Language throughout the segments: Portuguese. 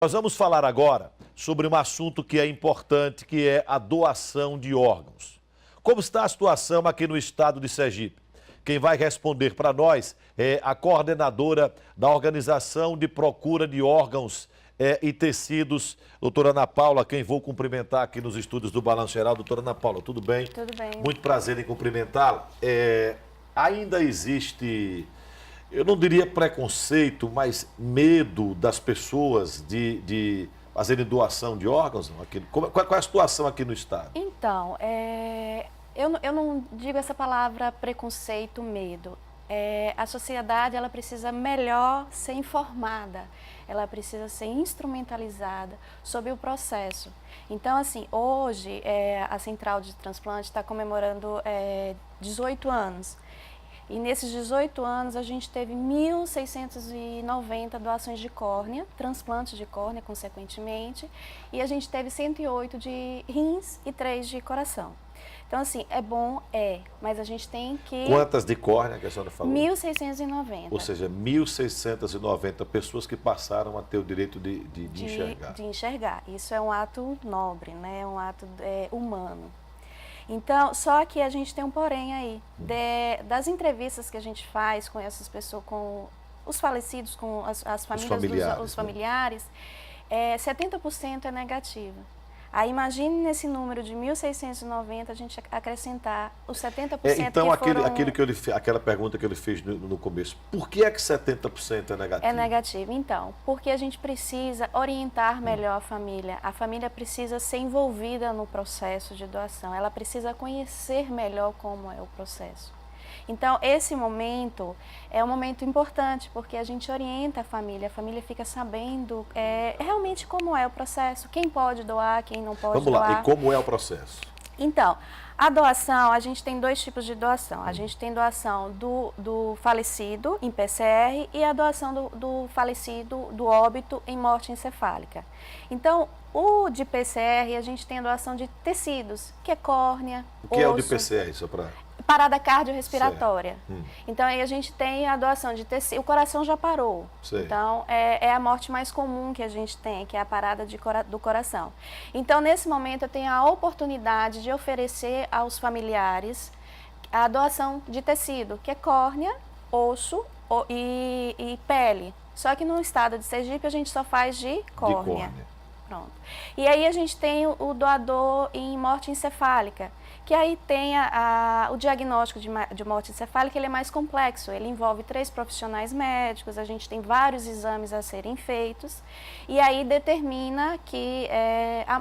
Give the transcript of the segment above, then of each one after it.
Nós vamos falar agora sobre um assunto que é importante, que é a doação de órgãos. Como está a situação aqui no estado de Sergipe? Quem vai responder para nós é a coordenadora da Organização de Procura de Órgãos e Tecidos, doutora Ana Paula, quem vou cumprimentar aqui nos estúdios do Balanço Geral. Doutora Ana Paula, tudo bem? Tudo bem. Muito prazer em cumprimentá-la. Ainda existe, eu não diria preconceito, mas medo das pessoas de fazerem doação de órgãos? Qual é a situação aqui no estado? Então, eu não digo essa palavra preconceito, medo. A sociedade ela precisa melhor ser informada, ela precisa ser instrumentalizada sobre o processo. Então, assim, hoje a Central de Transplante está comemorando 18 anos. E nesses 18 anos a gente teve 1.690 doações de córnea, transplantes de córnea, consequentemente, e a gente teve 108 de rins e 3 de coração. Então, assim, é bom, mas a gente tem que... Quantas de córnea que a senhora falou? 1.690. Ou seja, 1.690 pessoas que passaram a ter o direito de enxergar. De enxergar. Isso é um ato nobre, né? É um ato humano. Então, só que a gente tem um porém aí, das entrevistas que a gente faz com essas pessoas, com os falecidos, com as famílias, os familiares, 70% é negativo. Aí imagine nesse número de 1.690 a gente acrescentar os 70% então, que foram... aquela pergunta que ele fez no começo, por que é que 70% é negativo? É negativo, então, porque a gente precisa orientar melhor a família precisa ser envolvida no processo de doação, ela precisa conhecer melhor como é o processo. Então, esse momento é um momento importante, porque a gente orienta a família fica sabendo realmente como é o processo, quem pode doar, quem não pode doar. Vamos lá, e como é o processo? Então, a doação, a gente tem dois tipos de doação. A gente tem doação do falecido em PCR e a doação do falecido, do óbito em morte encefálica. Então, o de PCR, a gente tem a doação de tecidos, que é córnea, O que é o de PCR, só para... Parada cardiorrespiratória. Então, aí a gente tem a doação de tecido. O coração já parou. Sei. Então, é a morte mais comum que a gente tem, que é a parada do coração. Então, nesse momento, eu tenho a oportunidade de oferecer aos familiares a doação de tecido, que é córnea, osso e pele. Só que no estado de Sergipe, a gente só faz de córnea. Pronto. E aí a gente tem o doador em morte encefálica, que aí tem o diagnóstico de morte encefálica, ele é mais complexo, ele envolve 3 profissionais médicos, a gente tem vários exames a serem feitos, e aí determina que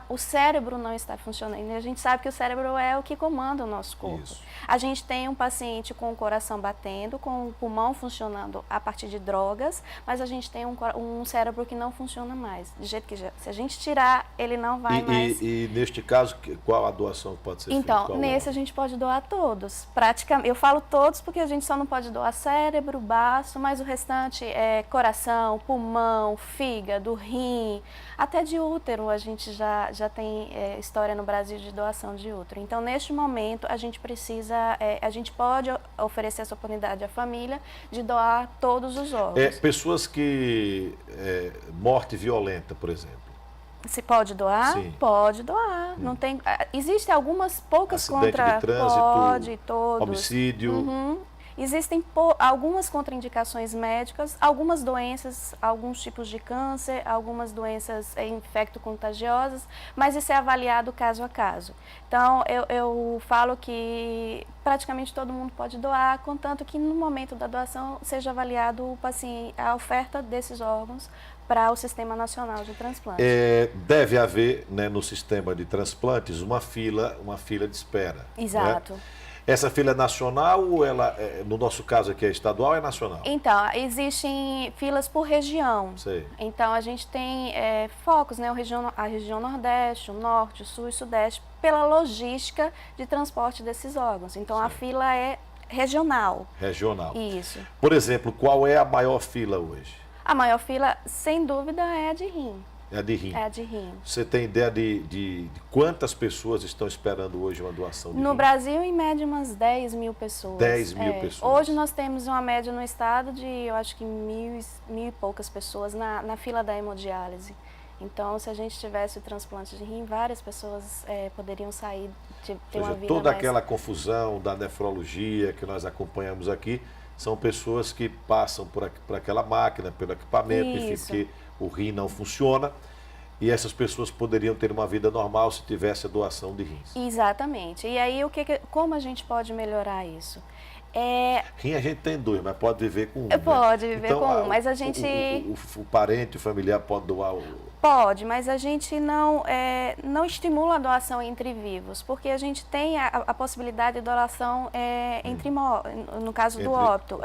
o cérebro não está funcionando. E a gente sabe que o cérebro é o que comanda o nosso corpo. Isso. A gente tem um paciente com o coração batendo, com o pulmão funcionando a partir de drogas, mas a gente tem um cérebro que não funciona mais, de jeito que se a gente tirar, ele não vai mais... E neste caso, qual a doação que pode ser feita? Então, nesse a gente pode doar todos. Praticamente, eu falo todos porque a gente só não pode doar cérebro, baço, mas o restante é coração, pulmão, fígado, rim, até de útero. A gente já tem história no Brasil de doação de útero. Então, neste momento, a gente a gente pode oferecer essa oportunidade à família de doar todos os órgãos. Pessoas que... morte violenta, por exemplo. Se pode doar? Sim. Pode doar. Não tem, existem algumas poucas Acidente de trânsito, pode, todos. Homicídio. Existem algumas contraindicações médicas, algumas doenças, alguns tipos de câncer, algumas doenças infecto-contagiosas, mas isso é avaliado caso a caso. Então, eu falo que praticamente todo mundo pode doar, contanto que no momento da doação seja avaliado o paciente, a oferta desses órgãos para o Sistema Nacional de Transplantes. Deve haver, né, no sistema de transplantes uma fila de espera. Exato. Né? Essa fila é nacional ou ela, no nosso caso aqui é estadual ou é nacional? Então, existem filas por região. Sei. Então, a gente tem focos, né, a região Nordeste, o Norte, o Sul e o Sudeste, pela logística de transporte desses órgãos. Então, a fila é regional. Regional. Isso. Por exemplo, qual é a maior fila hoje? A maior fila, sem dúvida, é a de rim. É a de rim. É a de rim. Você tem ideia de quantas pessoas estão esperando hoje uma doação de rim? No Brasil, em média, umas 10 mil pessoas. 10 mil pessoas. Hoje nós temos uma média no estado de, eu acho que mil e poucas pessoas na fila da hemodiálise. Então, se a gente tivesse o transplante de rim, várias pessoas poderiam sair de ter uma vida toda mais... aquela confusão da nefrologia que nós acompanhamos aqui, são pessoas que passam por aquela máquina, pelo equipamento, enfim, Isso. porque o rim não funciona. E essas pessoas poderiam ter uma vida normal se tivesse a doação de rins. Exatamente. E aí, como a gente pode melhorar isso? Rim a gente tem dois, mas pode viver com um. Pode né? viver Então, com um, mas a gente... O parente, o familiar pode doar o... Pode, mas a gente não estimula a doação entre vivos, porque a gente tem a possibilidade de doação entre no caso do óbito,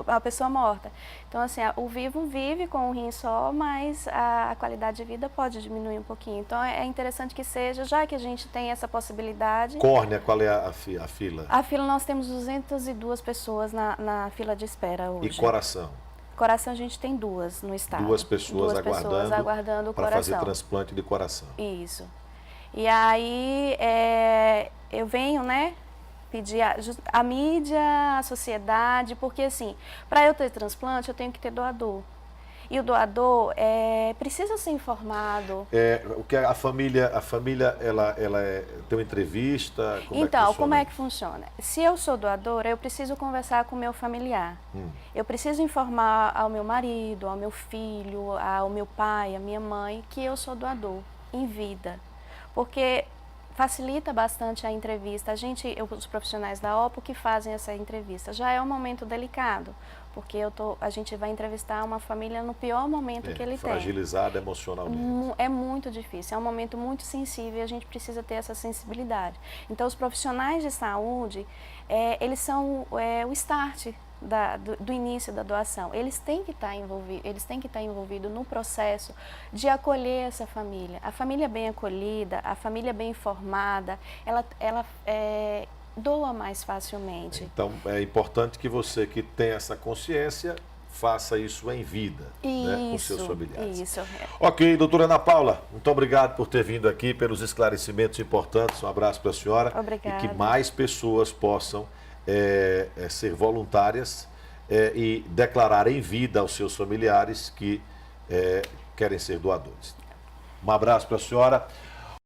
a pessoa morta. Então, assim, o vivo vive com um rim só, mas a qualidade de vida pode diminuir um pouquinho. Então, é interessante que seja, já que a gente tem essa possibilidade... Córnea, qual é a fila? A fila, nós temos 202 pessoas na fila de espera hoje. E coração? Coração a gente tem 2 no estado. Duas pessoas aguardando o para coração. fazer transplante de coração. Isso. E aí eu venho, né, pedir a mídia, a sociedade, porque assim, para eu ter transplante eu tenho que ter doador. E o doador precisa ser informado. O que a família ela tem uma entrevista? Como é que funciona? Se eu sou doadora, eu preciso conversar com o meu familiar. Eu preciso informar ao meu marido, ao meu filho, ao meu pai, à minha mãe, que eu sou doador em vida. Porque facilita bastante a entrevista. Os profissionais da OPO que fazem essa entrevista. Já é um momento delicado, porque a gente vai entrevistar uma família no pior momento que ele tem. Fragilizada emocionalmente. É muito difícil, é um momento muito sensível e a gente precisa ter essa sensibilidade. Então, os profissionais de saúde, eles são o start do início da doação. Eles têm que estar envolvidos no processo de acolher essa família. A família bem acolhida, a família bem informada, ela doa mais facilmente. Então, é importante que você que tem essa consciência faça isso em vida, né, com seus familiares. Isso. Ok, doutora Ana Paula, muito obrigado por ter vindo aqui, pelos esclarecimentos importantes. Um abraço para a senhora. Obrigada. E que mais pessoas possam ser voluntárias e declarar em vida aos seus familiares que querem ser doadores. Um abraço para a senhora.